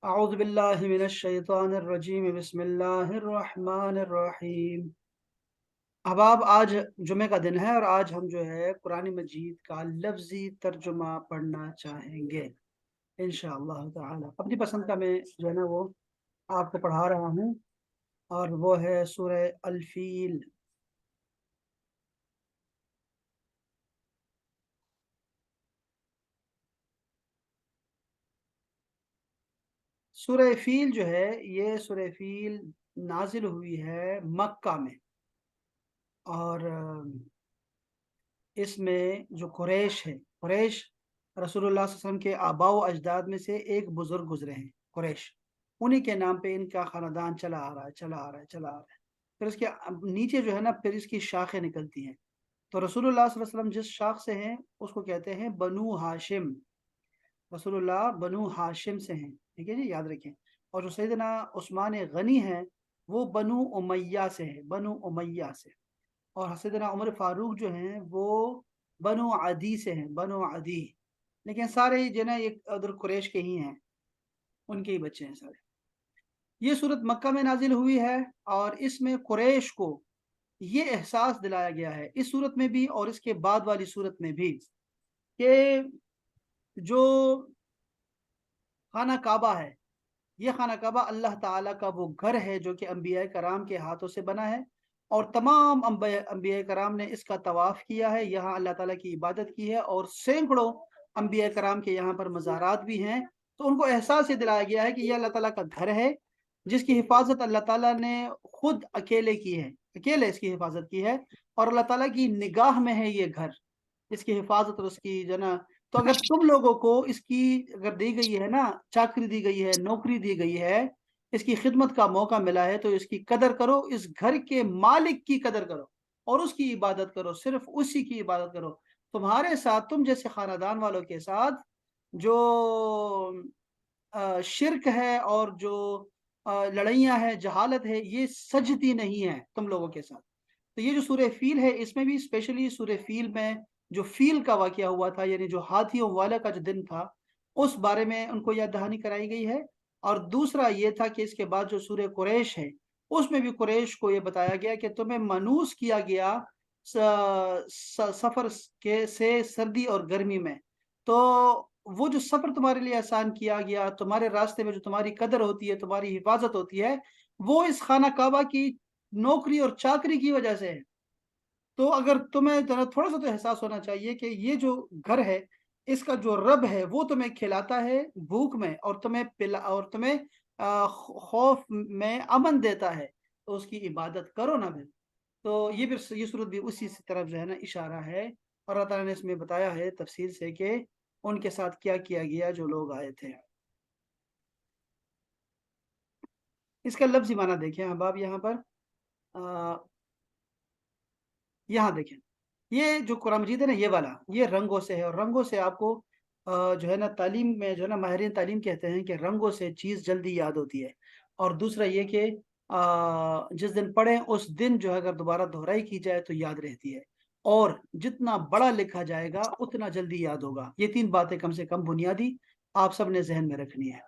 اعوذ باللہ من الشیطان الرجیم بسم اللہ الرحمن الرحیم۔ احباب، آج جمعہ کا دن ہے اور آج ہم جو ہے قرآن مجید کا لفظی ترجمہ پڑھنا چاہیں گے انشاءاللہ تعالی۔ اپنی پسند کا میں جو ہے نا وہ آپ کو پڑھا رہا ہوں، اور وہ ہے سورہ الفیل۔ سورہ فیل جو ہے، یہ سورہ فیل نازل ہوئی ہے مکہ میں، اور اس میں جو قریش ہے، قریش رسول اللہ صلی اللہ علیہ وسلم کے آباء و اجداد میں سے ایک بزرگ گزرے ہیں قریش، انہی کے نام پہ ان کا خاندان چلا آ رہا ہے چلا آ رہا ہے چلا آ رہا ہے۔ پھر اس کے نیچے جو ہے نا پھر اس کی شاخیں نکلتی ہیں، تو رسول اللہ صلی اللہ علیہ وسلم جس شاخ سے ہیں اس کو کہتے ہیں بنو ہاشم۔ رسول اللہ بنو ہاشم سے ہیں، ٹھیک ہے جی، یاد رکھیں۔ اور جو سیدنا عثمان غنی ہیں وہ بنو امیہ سے ہیں، بنو امیہ سے۔ اور سیدنا عمر فاروق جو ہیں وہ بنو عدی سے ہیں، بنو عدی۔ لیکن سارے جو ہے نا ایک ادھر قریش کے ہی ہیں، ان کے ہی بچے ہیں سارے۔ یہ صورت مکہ میں نازل ہوئی ہے، اور اس میں قریش کو یہ احساس دلایا گیا ہے اس صورت میں بھی اور اس کے بعد والی صورت میں بھی، کہ جو خانہ کعبہ ہے، یہ خانہ کعبہ اللہ تعالیٰ کا وہ گھر ہے جو کہ انبیاء کرام کے ہاتھوں سے بنا ہے، اور تمام انبیاء کرام نے اس کا طواف کیا ہے، یہاں اللہ تعالیٰ کی عبادت کی ہے، اور سینکڑوں انبیاء کرام کے یہاں پر مزارات بھی ہیں۔ تو ان کو احساس یہ دلایا گیا ہے کہ یہ اللہ تعالیٰ کا گھر ہے، جس کی حفاظت اللہ تعالیٰ نے خود اکیلے کی ہے، اکیلے اس کی حفاظت کی ہے، اور اللہ تعالیٰ کی نگاہ میں ہے یہ گھر، اس کی حفاظت اور اس کی جو نا۔ تو اگر تم لوگوں کو اس کی اگر دی گئی ہے نا، چاکری دی گئی ہے، نوکری دی گئی ہے، اس کی خدمت کا موقع ملا ہے، تو اس کی قدر کرو، اس گھر کے مالک کی قدر کرو، اور اس کی عبادت کرو، صرف اسی کی عبادت کرو۔ تمہارے ساتھ، تم جیسے خاندان والوں کے ساتھ جو شرک ہے اور جو لڑائیاں ہیں، جہالت ہے، یہ سجتی نہیں ہے تم لوگوں کے ساتھ۔ تو یہ جو سورہ فیل ہے، اس میں بھی اسپیشلی سورہ فیل میں جو فیل کا واقعہ ہوا تھا، یعنی جو ہاتھیوں والا کا جو دن تھا، اس بارے میں ان کو یاد دہانی کرائی گئی ہے۔ اور دوسرا یہ تھا کہ اس کے بعد جو سورہ قریش ہے، اس میں بھی قریش کو یہ بتایا گیا کہ تمہیں مانوس کیا گیا سفر سے سردی اور گرمی میں، تو وہ جو سفر تمہارے لیے آسان کیا گیا، تمہارے راستے میں جو تمہاری قدر ہوتی ہے، تمہاری حفاظت ہوتی ہے، وہ اس خانہ کعبہ کی نوکری اور چاکری کی وجہ سے ہے۔ تو اگر تمہیں تھوڑا سا تو احساس ہونا چاہیے کہ یہ جو گھر ہے، اس کا جو رب ہے وہ تمہیں کھلاتا ہے بھوک میں، اور تمہیں اور تمہیں خوف میں امن دیتا ہے، تو اس کی عبادت کرو نا پھر۔ تو یہ پھر یہ صورت بھی اسی طرف جو ہے نا اشارہ ہے، اور اللہ تعالیٰ نے اس میں بتایا ہے تفصیل سے کہ ان کے ساتھ کیا کیا گیا جو لوگ آئے تھے۔ اس کا لفظی معنی دیکھیں احباب، یہاں پر یہاں دیکھیں، یہ جو قرآن مجید ہے نا، یہ والا یہ رنگوں سے ہے، اور رنگوں سے آپ کو جو ہے نا تعلیم میں جو ہے نا ماہرین تعلیم کہتے ہیں کہ رنگوں سے چیز جلدی یاد ہوتی ہے، اور دوسرا یہ کہ جس دن پڑھیں اس دن جو ہے اگر دوبارہ دہرائی کی جائے تو یاد رہتی ہے، اور جتنا بڑا لکھا جائے گا اتنا جلدی یاد ہوگا۔ یہ تین باتیں کم سے کم بنیادی آپ سب نے ذہن میں رکھنی ہے۔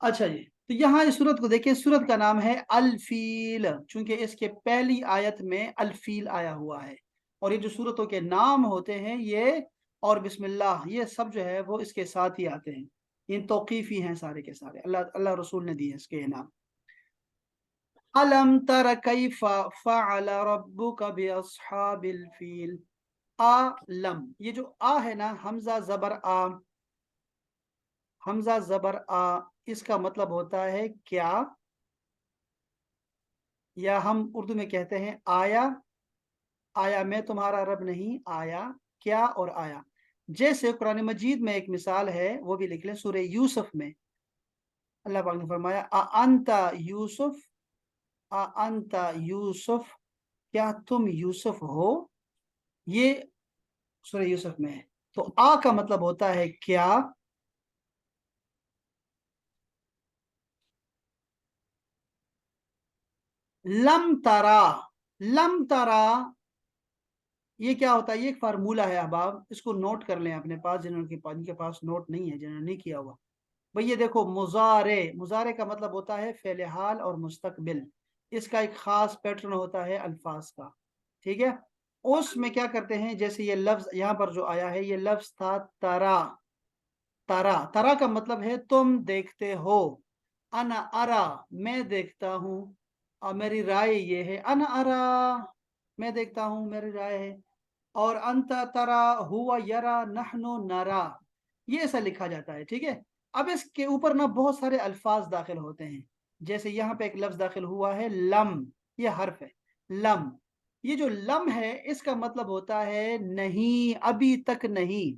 اچھا جی، تو یہاں اس سورت کو دیکھیں، سورت کا نام ہے الفیل، چونکہ اس کے پہلی آیت میں الفیل آیا ہوا ہے، اور یہ جو سورتوں کے نام ہوتے ہیں یہ اور بسم اللہ، یہ سب جو ہے وہ اس کے ساتھ ہی آتے ہیں، یہ توقیفی ہیں سارے کے سارے، اللہ رسول نے دیے اس کے نام۔ الم تر کیف فعل ربک باصحاب الفیل۔ لم، یہ جو ہے نا، حمزہ زبر حمزہ زبر اس کا مطلب ہوتا ہے کیا، یا ہم اردو میں کہتے ہیں آیا، آیا میں تمہارا رب نہیں، آیا کیا اور آیا۔ جیسے قرآن مجید میں ایک مثال ہے، وہ بھی لکھ لیں، سورہ یوسف میں اللہ پاک نے فرمایا انت یوسف، انت یوسف، کیا تم یوسف ہو، یہ سورہ یوسف میں ہے۔ تو کا مطلب ہوتا ہے کیا، لم ترا، لم ترا یہ کیا ہوتا ہے، یہ ایک فارمولہ ہے احباب، اس کو نوٹ کر لیں اپنے پاس، جن کے پاس نوٹ نہیں ہے، جنہوں نے نہیں کیا ہوا۔ भाई ये देखो, मुजारे, मुजारे का मतलब होता है फेल हाल और मुस्तकबिल। इसका एक खास पैटर्न होता है अल्फाज का, ठीक है। उसमें क्या करते हैं, जैसे ये लफ्ज यहाँ पर जो आया है, ये लफ्ज था तरा। तरा, तरा का मतलब है तुम देखते हो। अना अरा, मैं देखता हूँ। और मेरी राय ये है, अना अरा, मैं देखता हूँ, मेरी राय है। और अंत तरा, हुआ यरा, नहनु नरा, ये ऐसा लिखा जाता है, ठीक है। अब इसके ऊपर ना बहुत सारे अल्फाज दाखिल होते हैं। जैसे यहाँ पे एक लफ्ज दाखिल हुआ है लम, ये हर्फ है लम। ये जो लम है इसका मतलब होता है नहीं, अभी तक नहीं।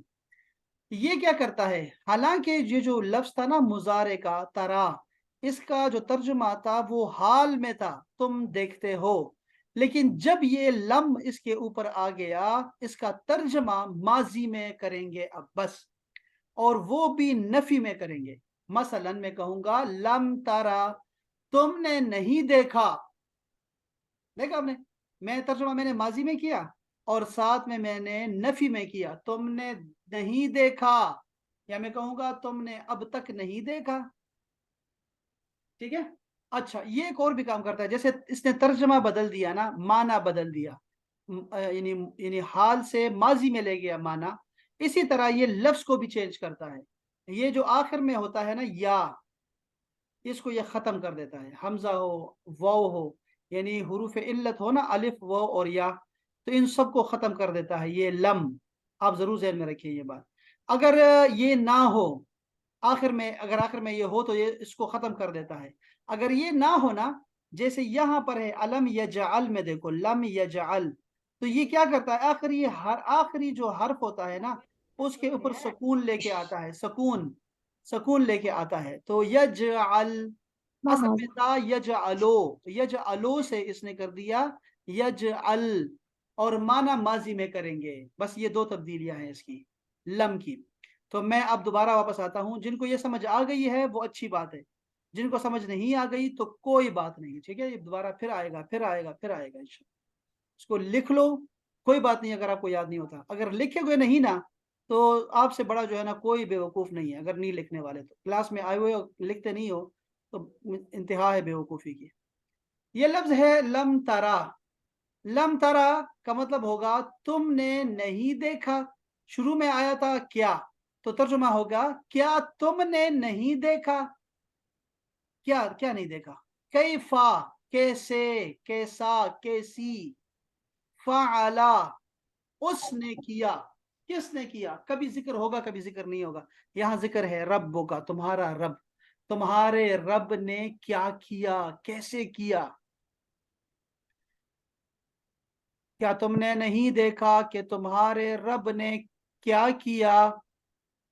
ये क्या करता है, हालांकि ये जो लफ्ज था ना मुजारे का तरा, इसका जो तर्जुमा था वो हाल में था, तुम देखते हो। लेकिन जब ये लम इसके ऊपर आ गया, इसका तर्जमा माजी में करेंगे अब बस, और वो भी नफी में करेंगे। मसलन मैं कहूंगा लम तारा, तुमने नहीं देखा। देखा आपने, मैं तर्जुमा मैंने माजी में किया और साथ में मैंने नफी में किया, तुमने नहीं देखा। या मैं कहूंगा तुमने अब तक नहीं देखा, ठीक है। अच्छा, ये एक और भी काम करता है, जैसे इसने तर्जमा बदल दिया ना, माना बदल दिया, यानी यानी हाल से माजी में ले गया माना। इसी तरह ये लफ्ज को भी चेंज करता है। ये जो आखिर में होता है ना या, इसको ये खत्म कर देता है, हमजा हो, वाव हो, यानी हुरूफ इल्लत हो ना, अलिफ वाव और या, तो इन सब को खत्म कर देता है ये लम। आप जरूर ज़हन में रखिए ये बात। अगर ये ना हो, आखिर में, अगर आखिर में ये हो तो ये इसको खत्म कर देता है। अगर ये ना हो ना, जैसे यहाँ पर है अलम यजअल में देखो, लम यजअल, तो ये क्या करता है, आखिर ये हर आखिरी जो हर्फ होता है ना, उसके ऊपर सुकून लेके आता है, सुकून, सुकून लेके आता है। तो यजअल असल में था यजअलो, यजअलो से इसने कर दिया यजअल, और माना माजी में करेंगे। बस ये दो तब्दीलियां हैं इसकी, लम की। तो मैं अब दोबारा वापस आता हूं, जिनको ये समझ आ गई है वो अच्छी बात है, जिनको समझ नहीं आ गई तो कोई बात नहीं, ठीक है। ये दोबारा फिर आएगा, फिर आएगा, फिर आएगा इंशाल्लाह। इसको लिख लो, कोई बात नहीं अगर आपको याद नहीं होता। अगर लिखे हुए नहीं ना, तो आपसे बड़ा जो है ना कोई बेवकूफ़ नहीं है। अगर नहीं लिखने वाले तो क्लास में आए हुए हो, लिखते नहीं हो, तो इंतहा है बेवकूफ़ी की। ये लफ्ज है लम तरा। लम तरा का मतलब होगा तुमने नहीं देखा। शुरू में आया था क्या, तो तर्जुमा होगा क्या तुमने नहीं देखा। क्या क्या नहीं देखा, कैफा, कैसे, कैसा, कैसी, फाअला, उसने किया, किसने किया। कभी जिक्र होगा, कभी जिक्र नहीं होगा। यहाँ जिक्र है रब का, तुम्हारा रब, तुम्हारे रब ने क्या किया, कैसे किया। क्या तुमने नहीं देखा कि तुम्हारे रब ने क्या किया।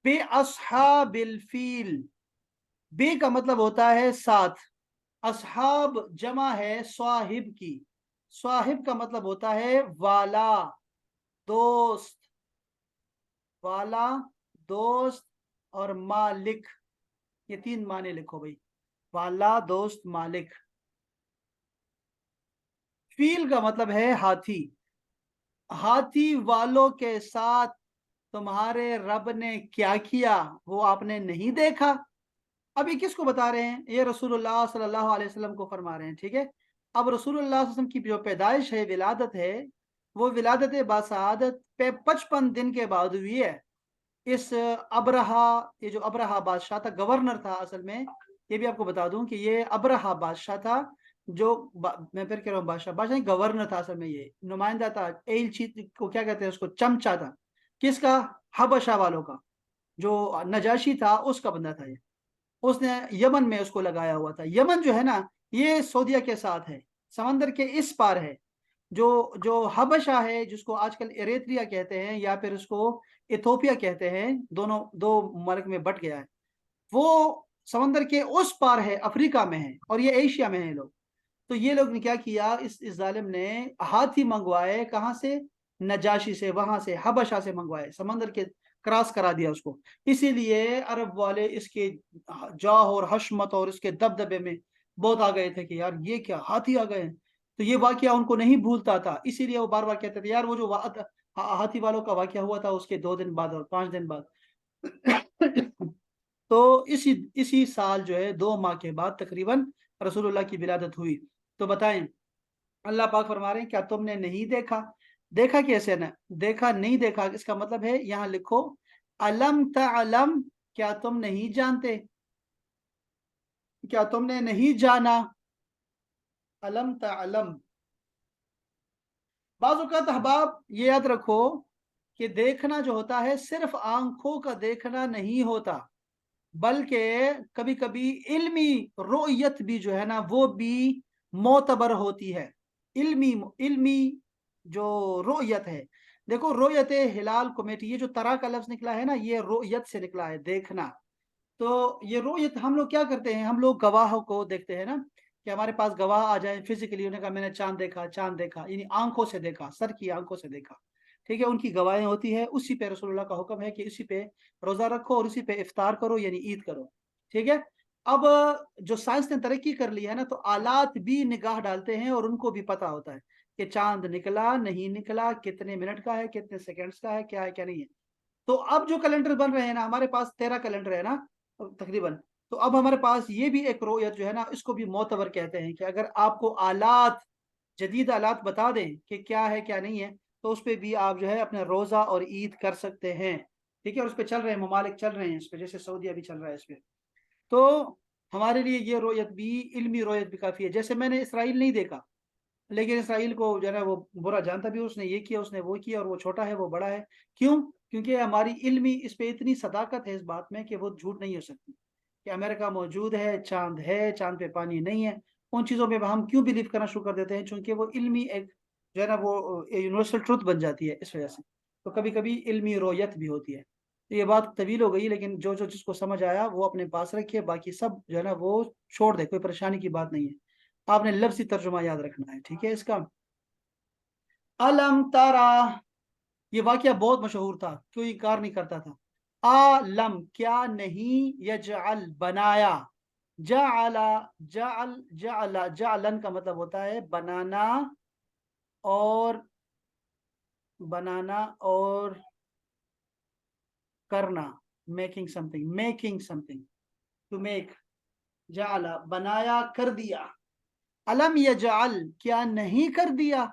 बे अस्हाबिल फील, बे का मतलब होता है साथ, असहाब जमा है स्वाहिब की। स्वाहिब का मतलब होता है वाला, दोस्त, वाला, दोस्त, और मालिक। ये तीन माने लिखो भाई, वाला, दोस्त, मालिक। फील का मतलब है हाथी, हाथी वालों के साथ तुम्हारे रब ने क्या किया, वो आपने नहीं देखा। अब ये किसको बता रहे हैं, ये रसूलुल्लाह सल्लल्लाहु अलैहि वसल्लम को फरमा रहे हैं, ठीक है। अब रसूलुल्लाह सल्लल्लाहु अलैहि वसल्लम की जो पैदाइश है, विलादत है, वो विलादत बासआदत पे 55 दिन के बाद हुई है। इस अबरहा, ये जो अबरहा बादशाह था, गवर्नर था असल में। ये भी आपको बता दूं कि ये अबरहा बादशाह था, जो मैं फिर कह रहा हूँ बादशाह, बादशाह नहीं, गवर्नर था असल में, ये नुमाइंदा था, एलची को क्या कहते हैं उसको, चमचा था। किसका, हबशा वालों का। जो नजाशी था उसका बंदा था ये। उसने यमन में उसको लगाया हुआ था। यमन जो है ना, ये सऊदीया के साथ है, समंदर के इस पार है। जो जो हबशा है, जिसको आजकल एरेत्रिया कहते हैं या फिर उसको इथोपिया कहते हैं, दोनों दो मुल्क में बट गया है, वो समंदर के उस पार है, अफ्रीका में है, और ये एशिया में है लोग। तो ये लोग ने क्या किया, इस जालिम ने हाथी मंगवाए, कहाँ से, नजाशी से, वहां से हबशा से मंगवाए, समंदर के क्रॉस करा दिया उसको। इसीलिए अरब वाले इसके जाह और हशमत और इसके दबदबे में बहुत आ गए थे कि यार ये क्या, हाथी आ गए हैं। तो ये वाकया उनको नहीं भूलता था, इसीलिए वो बार बार कहते थे यार वो जो हाथी वालों का वाकया हुआ था उसके 2 दिन बाद और 5 दिन बाद تو اسی سال جو ہے 2 ماہ کے بعد تقریباً رسول اللہ کی ولادت ہوئی۔ تو بتائیں، اللہ پاک فرما رہے ہیں کیا تم نے نہیں دیکھا؟ دیکھا کیسے نا؟ دیکھا نہیں دیکھا اس کا مطلب ہے یہاں لکھو علم تعلم، کیا تم نہیں جانتے، کیا تم نے نہیں جانا، علم تعلم۔ بعض اوقات احباب یہ یاد رکھو کہ دیکھنا جو ہوتا ہے صرف آنکھوں کا دیکھنا نہیں ہوتا، بلکہ کبھی کبھی علمی رؤیت بھی جو ہے نا وہ بھی معتبر ہوتی ہے۔ علمی جو رؤیت ہے، دیکھو رؤیت ہلال کمیٹی، یہ جو ترا کا لفظ نکلا ہے نا یہ رؤیت سے نکلا ہے، دیکھنا۔ تو یہ رؤیت ہم لوگ کیا کرتے ہیں، ہم لوگ گواہوں کو دیکھتے ہیں نا، کہ ہمارے پاس گواہ آ جائیں فزیکلی، انہوں نے کہا میں نے چاند دیکھا، چاند دیکھا، یعنی آنکھوں سے دیکھا، سر کی آنکھوں سے دیکھا، ٹھیک ہے، ان کی گواہیں ہوتی ہے، اسی پہ رسول اللہ کا حکم ہے کہ اسی پہ روزہ رکھو اور اسی پہ افطار کرو، یعنی عید کرو، ٹھیک ہے۔ اب جو سائنس نے ترقی کر لی ہے نا، تو آلات بھی نگاہ ڈالتے ہیں اور ان کو بھی پتا ہوتا ہے کہ چاند نکلا نہیں نکلا، کتنے منٹ کا ہے، کتنے سیکنڈز کا ہے، کیا ہے کیا نہیں ہے۔ تو اب جو کیلنڈر بن رہے ہیں نا، ہمارے پاس 13 کیلنڈر ہے نا تقریباً، تو اب ہمارے پاس یہ بھی ایک رؤیت جو ہے نا اس کو بھی معتبر کہتے ہیں، کہ اگر آپ کو آلات، جدید آلات بتا دیں کہ کیا ہے کیا نہیں ہے، تو اس پہ بھی آپ جو ہے اپنا روزہ اور عید کر سکتے ہیں، ٹھیک ہے، اور اس پہ چل رہے ہیں، ممالک چل رہے ہیں اس پہ، جیسے سعودیہ بھی چل رہا ہے اس پہ۔ تو ہمارے لیے یہ رؤیت بھی، علمی رؤیت بھی کافی ہے۔ جیسے میں نے اسرائیل نہیں دیکھا، لیکن اسرائیل کو جو ہے نا وہ برا جانتا بھی، اس نے یہ کیا، اس نے وہ کیا، اور وہ چھوٹا ہے وہ بڑا ہے، کیوں؟ کیونکہ ہماری علمی اس پہ اتنی صداقت ہے اس بات میں کہ وہ جھوٹ نہیں ہو سکتی، کہ امریکہ موجود ہے، چاند پہ پانی نہیں ہے، ان چیزوں پہ ہم کیوں بلیو کرنا شروع کر دیتے ہیں؟ چونکہ وہ علمی ایک جو ہے نا وہ یونیورسل ٹروتھ بن جاتی ہے اس وجہ سے۔ تو کبھی کبھی علمی رویت بھی ہوتی ہے۔ تو یہ بات طویل ہو گئی، لیکن جو جس کو سمجھ آیا وہ اپنے پاس رکھے، باقی سب جو ہے نا وہ چھوڑ دے، کوئی پریشانی کی بات نہیں ہے، آپ نے لفظی ترجمہ یاد رکھنا ہے، ٹھیک ہے اس کا۔ علم تارا، یہ واقعہ بہت مشہور تھا، کوئی انکار نہیں کرتا تھا۔ عالم، کیا نہیں، یجعل، بنایا، جعل، جعلن کا مطلب ہوتا ہے بنانا اور کرنا، making something, to make, جعل، بنایا، کر دیا۔ علم یجعل، کیا نہیں کر دیا،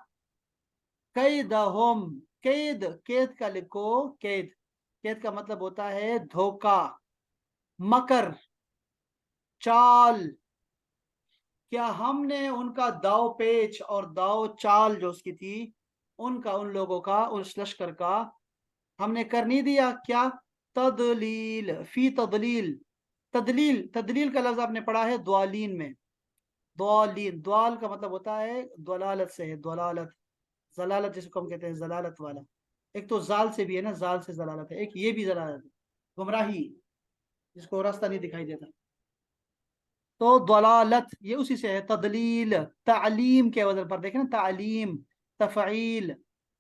قیدہم، قید کا لکھو، قید کا مطلب ہوتا ہے دھوکا، مکر، چال، کیا ہم نے ان کا داؤ پیچ اور داؤ چال جو اس کی تھی، ان لوگوں کا، اس لشکر کا ہم نے کر نہیں دیا، کیا؟ تدلیل، فی تدلیل، تدلیل کا لفظ آپ نے پڑھا ہے دوالین میں، دوال کا مطلب ہوتا ہے دلالت سے ہے، ضلالت جس کو ہم کہتے ہیں ضلالت والا، ایک تو زال سے بھی ہے نا، زال سے ضلالت ہے، ایک یہ بھی ضلالت ہے، گمراہی، جس کو راستہ نہیں دکھائی دیتا، تو ضلالت یہ اسی سے ہے، تدلیل، تعلیم کے وزن پر دیکھیں نا، تعلیم، تفعیل،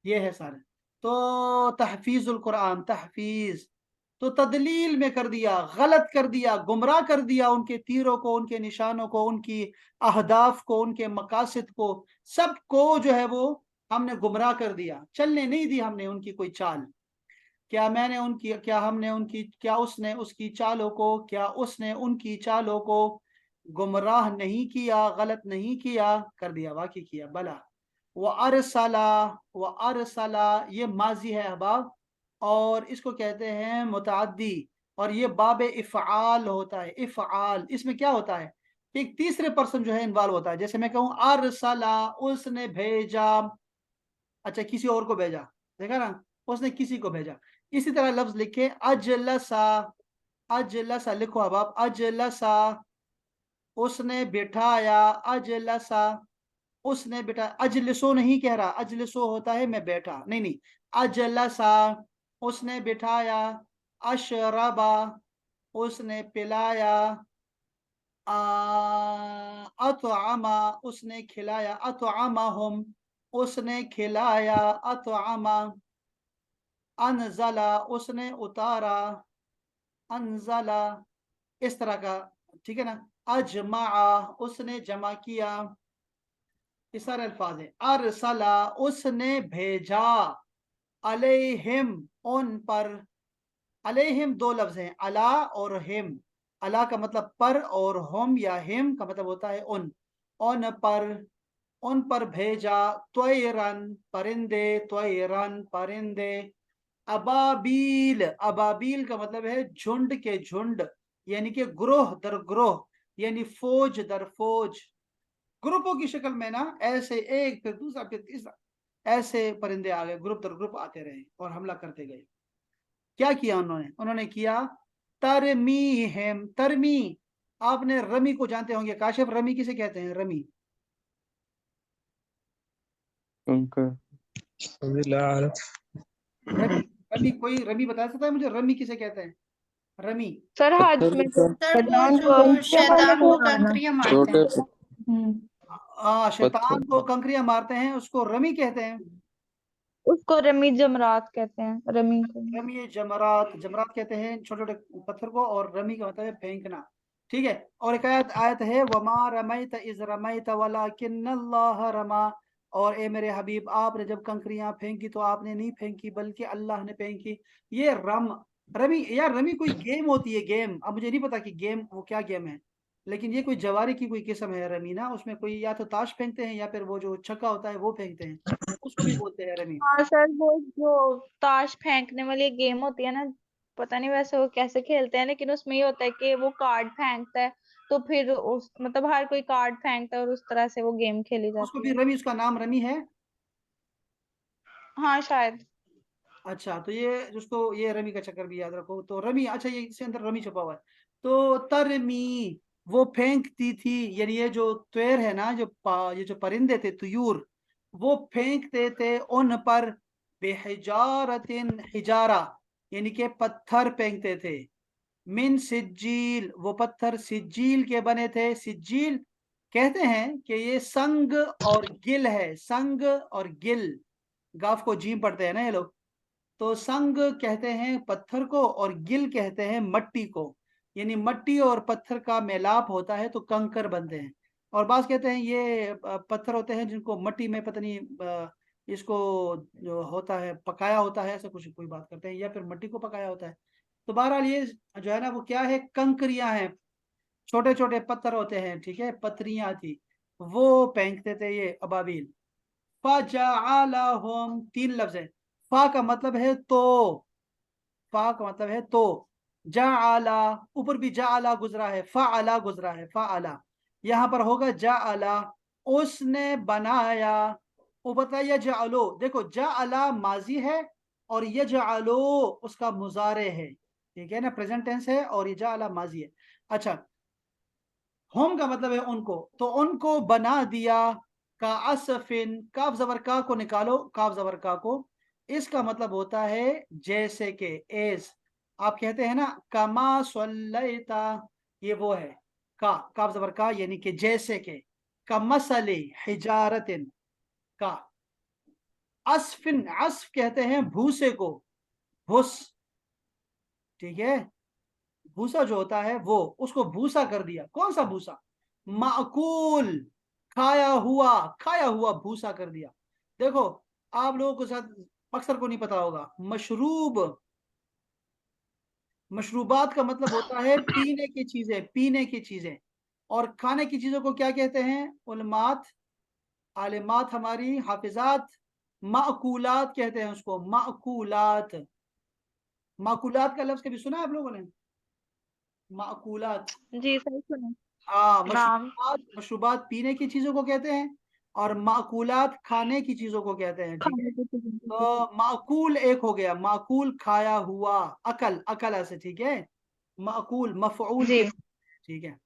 یہ ہے سارے۔ تو تحفیظ القرآن، تحفیظ، تو تدلیل میں کر دیا، غلط کر دیا، گمراہ کر دیا، ان کے تیروں کو، ان کے نشانوں کو، ان کی اہداف کو، ان کے مقاصد کو، سب کو جو ہے وہ ہم نے گمراہ کر دیا، چلنے نہیں دی ہم نے ان کی کوئی چال۔ کیا میں نے ان کی، کیا ہم نے ان کی، کیا اس نے اس کی چالوں کو، کیا اس نے ان کی چالوں کو گمراہ نہیں کیا، غلط نہیں کیا، کر دیا، واقعی کیا، بلا۔ وَأَرْسَلَ، یہ ماضی ہے احباب، اور اس کو کہتے ہیں متعدی، اور یہ باب افعال ہوتا ہے، افعال، اس میں کیا ہوتا ہے؟ ایک تیسرے پرسن جو ہے انوالو ہوتا ہے، جیسے میں کہوں ارسلا، اس نے بھیجا، اچھا کسی اور کو بھیجا، دیکھا نا، اس نے کسی کو بھیجا۔ اسی طرح لفظ لکھے اجلسا، اجلسا لکھو احباب، اجلسا، اس نے بٹھایا، اجلسا، اس نے بیٹا، اجلسو نہیں کہہ رہا، اجلسو ہوتا ہے میں بیٹھا، نہیں، اجلسا، اس نے بٹھایا، اشربا، اس نے پلایا، اطعما، اس نے کھلایا، اطعمہم، اس نے کھلایا، اطعما، انزلا، اس نے اتارا، انزلا، اس طرح کا، ٹھیک ہے نا، اجمع، اس نے جمع کیا، یہ سارے الفاظ ہیں۔ ارسلا، اس نے بھیجا، علیہم، ان پر، علیہم دو لفظ ہیں، علا اور ہم، अला का मतलब पर, और हम या हिम का मतलब होता है उन उन पर भेजा, त्वयरन परिंदे, त्वयरन परिंदे, अबाबील, अबाबील का मतलब है झुंड के झुंड, यानी कि ग्रोह दर ग्रोह, यानी फौज दर फौज, ग्रुपों की शक्ल में ना, ऐसे एक फिर दूसरा फिर तीसरा, ऐसे परिंदे आ गए, ग्रुप दर ग्रुप आते रहे और हमला करते गए। क्या किया उन्होंने? उन्होंने किया तरमीहिम, तरमी, आपने रमी को जानते होंगे काशिफ, रमी किसे कहते हैं? रमी, उनका لا أعرف. रमी, रमी, कोई रमी बता सकता है मुझे, रमी किसे कहते हैं? रमी, सर हज पत्थर में का सर वो शैतान जो को कंकरियां मारने शैतान को को मारना। कंकरियां मारते छोटे हैं। शैतान को पत्थर कंकरियां मारते हैं, उसको रमी कहते हैं। उसको रमी जमरात कहते हैं, रमी को। रमी जमरात, जमरात कहते हैं छोटे छोटे पत्थर को, और रमी का मतलब है फेंकना। ठीक है। और एक आयत आयत है, वमा रमैत इज रमैत वलाकिन्नल्लाह रमा, और ए मेरे हबीब, आपने जब कंकरियां फेंकी तो आपने नहीं फेंकी बल्कि अल्लाह ने फेंकी। ये रमी यार, रमी कोई गेम होती है, गेम। अब मुझे नहीं पता कि गेम वो क्या गेम है, लेकिन ये कोई जवारी की कोई किस्म है रमी ना, उसमें कोई या तो ताश फेंकते हैं या फिर वो जो छक्का होता है वो फेंकते हैं, उसको भी बोलते हैं रमी। हाँ सर, वो जो ताश फेंकने वाली गेम होती है ना, पता नहीं वैसे वो कैसे खेलते हैं, लेकिन उसमें ये होता है कि वो कार्ड फेंकता है, तो फिर उस मतलब हर कोई कार्ड फेंकता है और उस तरह से वो गेम खेली उसको जाती भी है। रमी, उसका नाम रमी है। हाँ शायद। अच्छा, तो ये उसको, ये रमी का चक्कर भी याद रखो। तो रमी, अच्छा, ये इसके अंदर रमी छुपा हुआ है। तो तरमी, वो फेंकती थी, यानी ये जो त्वेर है ना, ये जो परिंदे थे तुयूर, वो फेंकते थे उन पर, बेहिजारतिन, हिजारा यानी कि पत्थर फेंकते थे, मिन सिज्जील, वो पत्थर सिज्जील के बने थे। सिज्जील कहते हैं कि ये संग और गिल है, संग और गिल, गाफ को जीम पढ़ते हैं ना ये लोग। तो संग कहते हैं पत्थर को, और गिल कहते हैं मट्टी को, यानी मट्टी और पत्थर का मेलाप होता है तो कंकर बनते हैं। और बात कहते हैं ये पत्थर होते हैं जिनको मट्टी में पता नहीं इसको जो होता है पकाया होता है, ऐसा कुछ कोई बात करते हैं, या फिर मट्टी को पकाया होता है। तो बहरहाल ये जो है ना, वो क्या है, कंकरियां हैं, छोटे छोटे पत्थर होते हैं, ठीक है, पत्थरियां थी, वो फेंकते थे ये अबाबील। फजअलहुम, तीन लफ्ज है। फा का मतलब है तो, फा का मतलब है तो, जाअला, ऊपर भी जाअला गुजरा है, फ़अला गुजरा है, फ़अला, यहाँ पर होगा जाअला, उसने बनाया। वो बताया यजअलो, देखो जाअला माजी है और यजअलो उसका मुजारे है, ठीक है ना, प्रेजेंट टेंस है, और ये जाअला माजी है। अच्छा, हम का मतलब है उनको, तो उनको बना दिया, का असफिन, काफ जबर का को निकालो, काफ जबर का को, इसका मतलब होता है जैसे के, एज, आप कहते हैं ना कमा सल्लैता, ये वो है, का, काफ जबर का, यानी कि जैसे के, का मसले हिजारतिन, का असफिन, असफ कहते हैं भूसे को, भूस, ठीक है, भूसा जो होता है वो, उसको भूसा कर दिया। कौन सा भूसा? माकूल, खाया हुआ भूसा कर दिया। देखो, आप लोगों को साथ अक्सर को नहीं पता होगा, मशरूब, मशरूबात का मतलब होता है पीने की चीजें, पीने की चीजें। और खाने की चीजों को क्या कहते हैं? उलमात, आलिमात, हमारी हाफिजात, माकूलात कहते हैं उसको, माकूलात। माकूलात का लफ्ज कभी सुना है आप लोगों ने? माकूलात, जी सही सुना। हाँ, नाम। मशरूबात पीने की चीजों को कहते हैं, और माकूलात खाने की चीजों को कहते हैं, ठीक है। खाने की चीजें। तो माकूल एक हो गया, माकूल खाया हुआ, अकल, अकल ऐसे, ठीक है, माकूल मफऊल जी। के, ठीक है।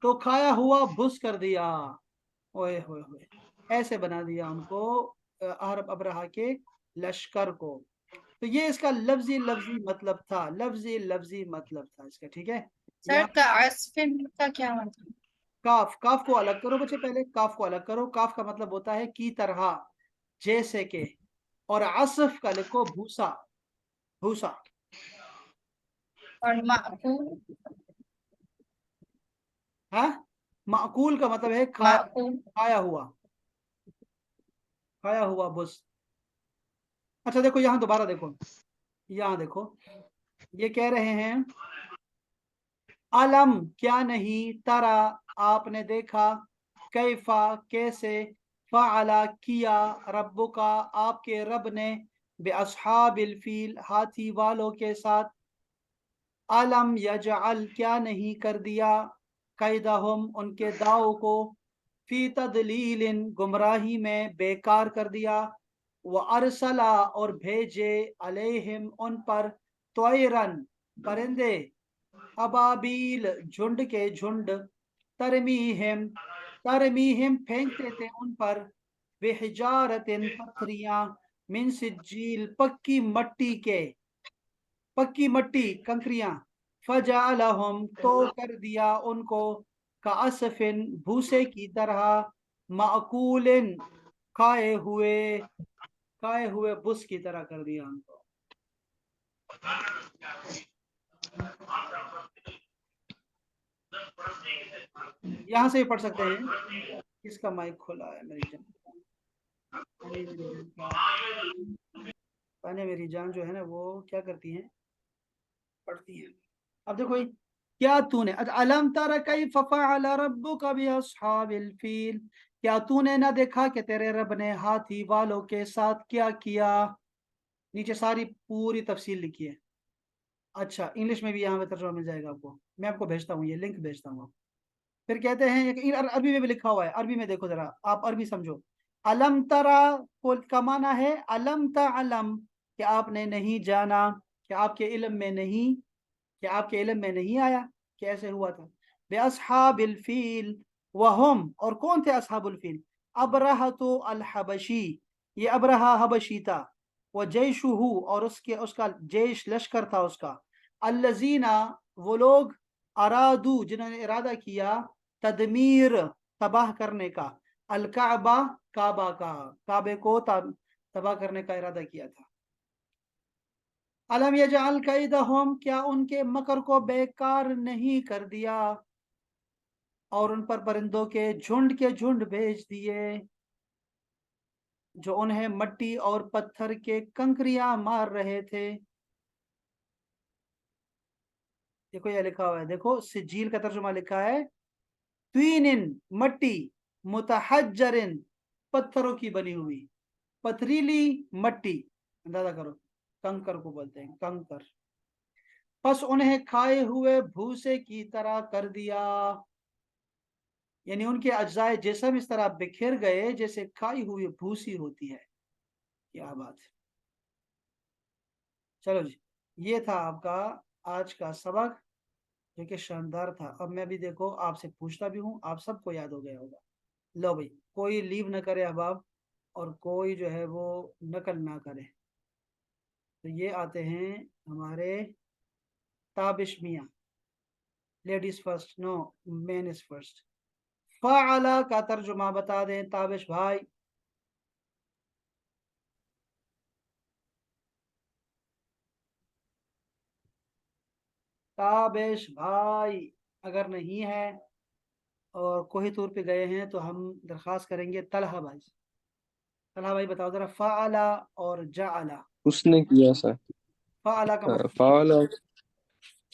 तो खाया हुआ भुस कर दिया, ओए होए होए, ऐसे बना दिया उनको, अरब अबरहा के लश्कर को। तो ये इसका लफ्जी लफ्जी मतलब था, लफ्जी लफ्जी मतलब था इसका, ठीक है। सर यहाँ का असफिन का क्या मतलब? काफ, काफ को अलग करो बच्चे, पहले काफ को अलग करो। काफ का मतलब होता है की तरह, जैसे के, और असफ का लिखो भूसा, भूसा। और माकूल? हाँ, माकूल का मतलब है खाया, माकूल। खाया हुआ, खाया हुआ भूस। अच्छा देखो, यहाँ दोबारा देखो, यहाँ देखो, ये कह रहे हैं अलम क्या नहीं, तरा आपने देखा, कैफा कैसे, फ़अला किया, रब्बुका आपके रब ने, बिअस्हाबिल फील हाथी वालों के साथ, अलम यजअल क्या नहीं कर दिया, कैदहुम उनके दाव को, फी तदलीलिन गुमराही में बेकार कर दिया, व अरसला और भेजे, अलैहिम उन पर, तोयरन परिंदे, अबाबील झुंड के झुंड, तरमीहिम तरमीहिम फेंकते थे उन पर, बेहिजारतिन पत्थरियां, मिन सिज्जील पक्की मट्टी कंकरियां, फजालहुम तो कर दिया उनको, कासफिन भूसे की तरह, माकूलिन खाए हुए बुस की तरह कर दिया उनको। यहाँ से भी पढ़ सकते हैं। किसका माइक खोला है? मेरी जान, मेरी जान जो है ना वो क्या करती है, पढ़ती है। अब देखो क्या तूने, अलम तरा कैफ फ़अल रब्बुका बिअस्हाबिल फील, क्या तूने ना देखा कि तेरे रब ने हाथी वालों के साथ क्या किया। नीचे सारी पूरी तफसील लिखी है। अच्छा, इंग्लिश में भी यहाँ पे तर्जुमा मिल जाएगा आपको, मैं आपको भेजता हूँ, ये लिंक भेजता हूँ। फिर कहते हैं अरबी में भी लिखा हुआ है, अरबी में देखो जरा, आप अरबी समझो। अलम तरा को का माना है अलम तअलम, कि आपने नहीं जाना, कि आपके इल्म में नहीं, कि आपके इल्म में नहीं आया कैसे हुआ था। बेअस्हाबिल फील, वहुम और कौन थे अस्हाबुल फील, अबरहतु अल हबशी, ये अबरहा हबशी था, व जैशुहु और उसका जैश लश्कर था उसका, अल्लजीना वो लोग, अरादू जिन्होंने इरादा किया, तदमीर तबाह करने का, अल काबा काबे को तबाह करने का इरादा किया था। अलम यजअल कैदहुम क्या उनके मकर को बेकार नहीं कर दिया, और उन पर परिंदों के झुंड भेज दिए, जो उन्हें मट्टी और पत्थर के कंकरियां मार रहे थे। देखो ये लिखा हुआ है, देखो सिजील का तर्जुमा लिखा है, त्वीनिन मट्टी, मुतहज्जरिन पत्थरों की बनी हुई, पथरीली मट्टी, अंदाजा करो, कंकर को बोलते हैं कंकर। बस उन्हें खाए हुए भूसे की तरह कर दिया, यानी उनके अज्जाए जिस्म इस तरह बिखर गए जैसे खाई हुई भूसी होती है। क्या बात है। चलो जी, ये था आपका आज का सबक, जो कि शानदार था। अब मैं भी देखो आपसे पूछता भी हूँ, आप सबको याद हो गया होगा। लो भाई, कोई लीव न करे अहबाब, और कोई जो है वो नकल ना करे। तो ये आते हैं हमारे ताबिश मियाँ, ladies first, no man is first. फ़अला का तर्जुमा बता दें ताबिश भाई। ताबिश भाई अगर नहीं है और कोई तौर पे गए हैं तो हम दरख्वास्त करेंगे तलहा भाई से। तलहा भाई बताओ जरा, फ़अला और जअला। उसने किया सर। फ़अला का मतलब फाला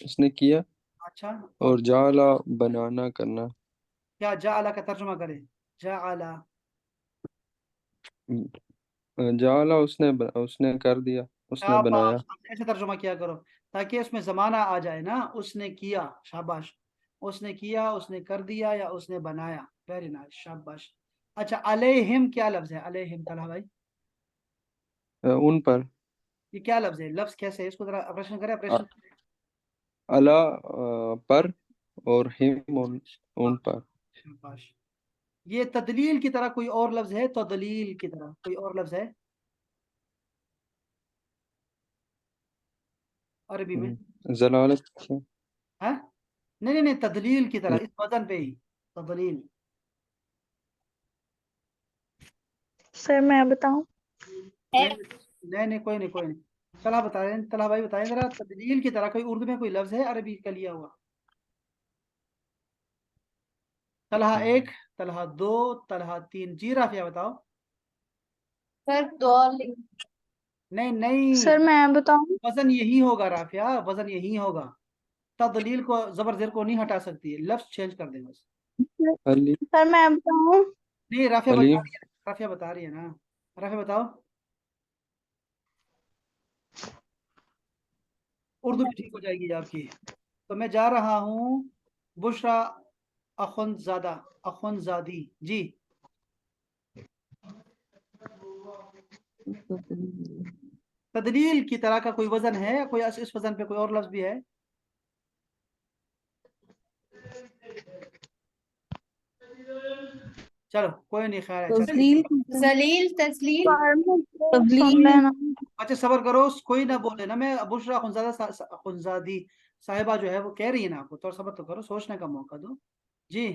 उसने किया, अच्छा, और और जाला बनाना करना। क्या जअला का तर्जुमा करें? जअला, जाला उसने कर दिया, उसने बनाया। शाबाश, ऐसे तर्जुमा किया करो ताकि उसमें जमाना आ जाए ना, उसने किया, शाबाश, उसने किया, उसने कर दिया, या उसने बनाया। वेरी नाइस, शाबाश। अच्छा, अलैहिम क्या लफ्ज है? अलैहिम तलहा भाई, उन पर। ये क्या लफ्ज है? लफ्ज कैसे है? इसको जरा ऑपरेशन करें, अ- ऑपरेशन। अला पर, और हिम उन पर। शाबाश। ये तदलील की तरह कोई और लफ्ज है? तदलील की तरह कोई और लफ्ज है अरबी में? जलालत से। है? नहीं नहीं नहीं, तदलील की तरह, इस वजन पे ही, तदलील। सर मैं बताऊं? नहीं नहीं नहीं, कोई नहीं कोई नहीं। तला बता रहे हैं, तला भाई बताएं जरा, तदलील की तरह कोई उर्दू में कोई लफ्ज है अरबी का लिया हुआ? तलहा एक, तलहा दो, तलहा तीन, जी राफिया बताओ। सर दो नहीं नहीं, सर मैं बताऊं? वजन यही होगा राफिया, वजन यही होगा। तदलील को जबर जेर को नहीं हटा सकती है, लफ्ज चेंज कर दे बस। अली सर मैं बताऊं? नहीं राफिया बता अलीम रही है, राफिया बता रही है ना, राफिया बताओ। उर्दू भी ठीक हो जाएगी आपकी। तो मैं जा रहा हूँ बुशरा अखुनजादा, अखुनजादी जी। तदलील की तरह का कोई वजन है, कोई इस वजन पे कोई और लफ्ज भी है? चलो कोई नहीं, खैर है, चलो तस्लील जलील तस्लील सर मुझे सुन तबलील लेना। अच्छा सबर करो, कोई ना बोले ना। मैं बुशरा खुनजादी साहिबा जो है वो कह रही है ना आपको, तो सबर तो करो, सोचने का मौका दो जी।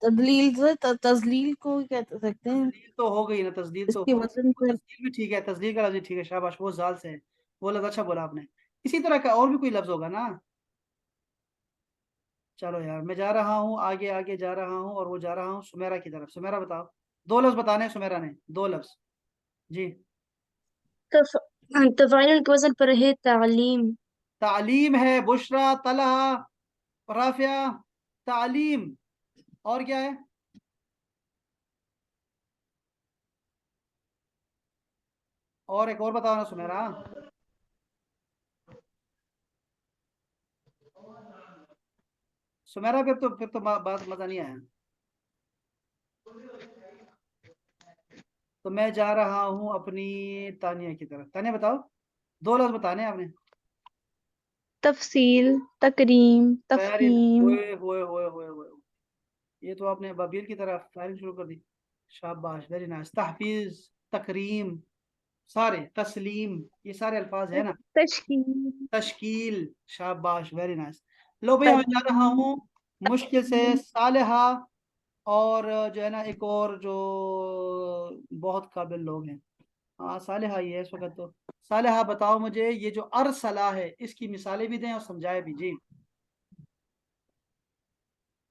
तदलील से तजलील को कह सकते हैं, तस्लील तो हो गई ना, तस्लील तो इसके वजन पर। तस्लील भी ठीक है, तस्लील का लफ्ज भी ठीक है, शाबाश, वो जाल से है, वो लफ्ज अच्छा बोला आपने। इसी तरह का और भी कोई लफ्ज होगा ना। चलो यार, मैं जा रहा हूँ आगे, आगे जा रहा हूँ, और वो जा रहा हूँ सुमेरा की तरफ। सुमेरा बताओ, दो लफ्ज बताने हैं सुमेरा ने, दो लफ्ज जी। तफाइल के वजन पर है तालीम। तालीम है, बुशरा, तलहा, राफिया, तालीम। और क्या है? और एक और बताओ ना सुमेरा। सुमेरा फिर तो बात मजा नहीं आया। तो मैं जा रहा हूँ अपनी तानिया की तरफ। तानिया बताओ, दो लफ्ज बताने हैं आपने। तफसील, तकरीम, वेरी, तफहीम। ओए, ये तो आपने बाबील की तरफ फायरिंग शुरू कर दी। शाबाश, वेरी नाइस। तहफीज, तकरीम, सारे, तस्लीम, ये सारे अल्फाज है ना। तशकील, तश्कील, शाबाश, वेरी नाइस। लो भैया, मैं जा रहा तदलील। हूँ मुश्किल से सालेहा, और जो है ना एक और जो बहुत काबिल लोग हैं। हाँ सालेहा ही है इस वक्त तो। सालेहा बताओ मुझे, ये जो अरसला है इसकी मिसालें भी दें और समझाए भी जी।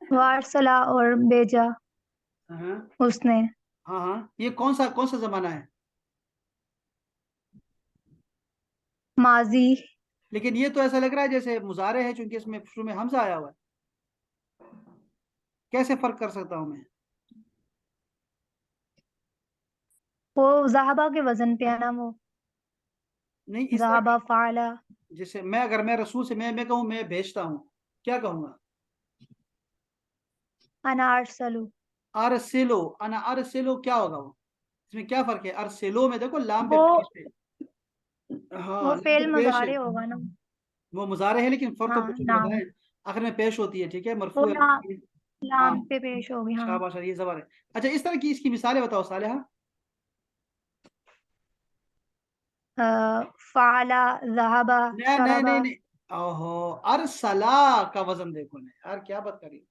वारसला और बेजा हाँ उसने। हाँ हाँ, ये कौन सा जमाना है? माजी। लेकिन ये तो ऐसा लग रहा है जैसे मुजारे है, चूंकि इसमें शुरू में हमजा आया हुआ है। कैसे फर्क कर सकता हूँ मैं? वो ज़हाबा के वजन पे है ना वो। नहीं इस तरह ज़हाबा फ़ाला। जैसे मैं, अगर मैं रसूल से मैं कहूँ मैं भेजता हूँ, क्या कहूँगा? अना अरसलु। अरसिलो, अना अरसिलो, क्या होगा वो? इसमें क्या फर्क है? अरसिलो में देखो लाम पे वो पेश है। वो हाँ लाम पे फेल पेश है, मुजारे होगा ना। वो मुजारे है, लेकिन फर्क तो हाँ कुछ नाम। बताएं। आखिर में पेश होती है, ठीक है, वो मरफू है। हाँ लाम पे पेश होगी हाँ। शाबाश, ये जबर है। अच्छा, इस तरह की इसकी मिसालें बताओ सालेहा। फ़ाला, ज़हाबा, नहीं नहीं शरबा। नहीं नहीं, ओहो, अरसला का वजन देखो ना यार, क्या बात करी।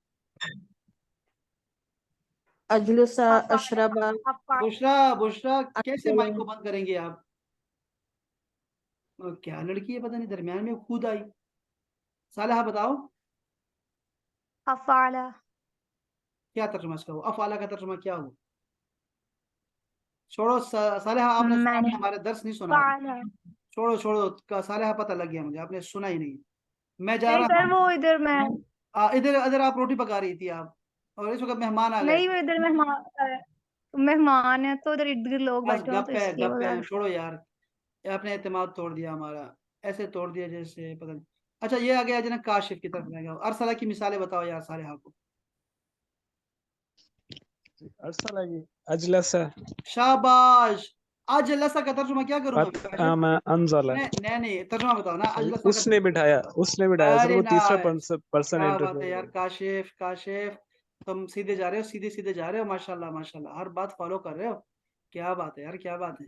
अजलसा अफ़ाला, अशरबा बुशरा, बुशरा, कैसे अकला। माइक को बंद करेंगे आप? क्या लड़की है, पता नहीं दरमियान में कूद आई। सालेहा बताओ, अफ़ाला। क्या तर्जुमा इसका हुआ? अफआला का तर्जुमा क्या हुआ? छोड़ो सालेहा, आपने सुना मैंने नहीं, हमारे दर्स नहीं सुना आपने। फ़ाला। छोड़ो छोड़ो का सालेहा, पता लग गया मुझे, आपने सुना ही नहीं। मैं जा नहीं रहा सर, हूँ। वो इधर मैं इधर इधर आप रोटी पका रही थी आप, और इस वक्त मेहमान आ गए। नहीं, वो इधर मेहमान है तो उधर इर्द गिर्द लोग बस बैठे हो तो गप है, इसलिए वो गप है, ज्यादा। छोड़ो यार। ये आपने एतमाद तोड़ दिया हमारा, ऐसे तोड़ दिया जैसे पता नहीं। अच्छा, ये आ गया जना काशिफ की तरफ, मैं अरसला की मिसालें बताओ यार सालेहा को। अरसल है जी, अजलसा शाबाश। अजलसा का तर्जुमा क्या करूंगा मैं काशिफ? फतअमा अनजला। नहीं नहीं नहीं, तर्जुमा बताओ ना अजलसा का उसने तर्जुमा। बिठाया, उसने बिठाया सर, वेरी वो तीसरा नाइस, पर्सन क्या बात है इंटरफेयर यार है। काशिफ, काशिफ, तुम सीधे जा रहे हो, सीधे सीधे जा रहे हो, माशाल्लाह माशाल्लाह, हर बात फॉलो कर रहे हो। क्या बात है यार, क्या बात है।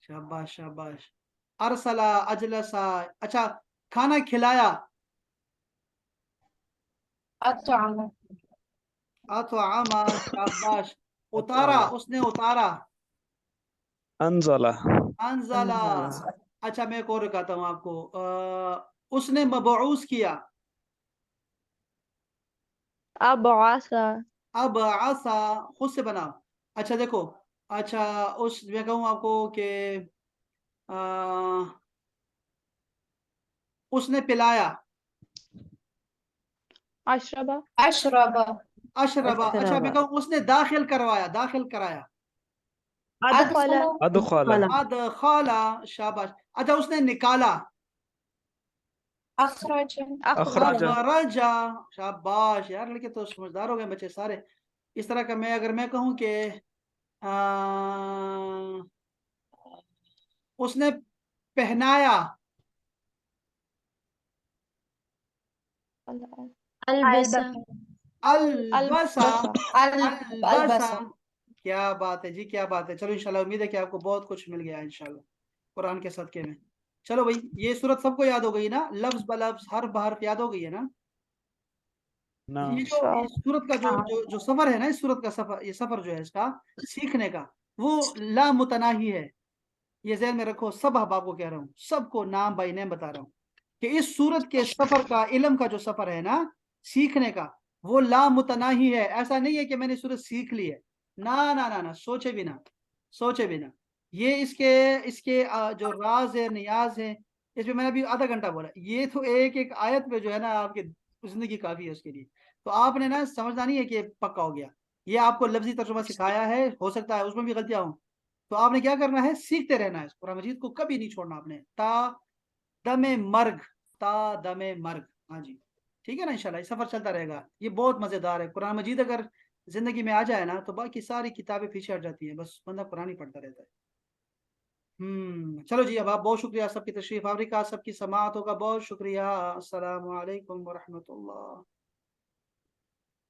शाबाश शाबाश। अरसला, अजलसा, अच्छा, खाना खिलाया। अतआमा अतआमा, शाबाश। उतारा, अतआमा उसने उतारा। अनजला अनजला। अच्छा, मैं एक और बताता हूँ आपको, उसने मबऊस किया। अब आसा। अब आसा, खुद से बनाओ। अच्छा देखो, अच्छा, उस मैं कहूँ आपको कि उसने पिलाया, अशरबा, अशरबा, अशरबा, अच्छा अशरबा। मैं कहूँ उसने दाखिल करवाया, दाखिल कराया, अदखला, अदखला, अदखाला, शाबाश, अच्छा उसने निकाला, अखरज, अखरज, अखरजा, शाबाश यार, लड़के तो समझदार हो गए बच्चे सारे। इस तरह का मैं अगर मैं कहूँ कि उसने पहनाया, अलबसा, अलबसा, अलबसा, अलबसा, क्या बात है जी, क्या बात है। चलो इंशाल्लाह उम्मीद है कि आपको बहुत कुछ मिल गया है इंशाल्लाह कुरान के सदके में। चलो भाई, ये सूरत सबको याद हो गई ना, लफ्ज ब लफ्ज, हर्फ ब हर्फ याद हो गई है ना। नाम, ये जो इस सूरत का जो सफर है ना, इस सूरत का सफर, ये सफर जो है इसका सीखने का, वो ला मुतनाही है। ये ज़हन में रखो, सब अहबाब को कह रहा हूँ, सबको नाम बाई नेम बता रहा हूँ कि इस सूरत के सफर का, इल्म का जो सफर है ना, सीखने का, वो ला मुतनाही है। ऐसा नहीं है कि मैंने सूरत सीख ली है, ना ना ना ना, सोचे भी ना, सोचे भी ना। ये इसके इसके जो राज है, नियाज है, इसमें मैंने अभी आधा घंटा बोला, ये तो एक एक आयत पे जो है ना आपकी जिंदगी काफी है उसके लिए। तो आपने ना समझना नहीं है कि पक्का हो गया, ये आपको लफ्जी तर्जुमा सिखाया है, हो सकता है उसमें भी गलतियां हों, तो आपने क्या करना है, सीखते रहना है कुरान मजीद को, कभी नहीं छोड़ना आपने, ता दमे मर्ग, ता दमे मर्ग। हाँ जी, ठीक है ना, इंशाल्लाह ये सफर चलता रहेगा। ये बहुत मजेदार है, कुरान मजीद अगर जिंदगी में आ जाए ना तो बाकी सारी किताबें पीछे हट जाती हैं, बस बंदा कुरान ही पढ़ता रहता है। चलो जी, अब आप बहुत शुक्रिया सबकी तशरीफ आवरी का, सबकी समाअतों का बहुत शुक्रिया। अस्सलामु अलैकुम व रहमतुल्लाह।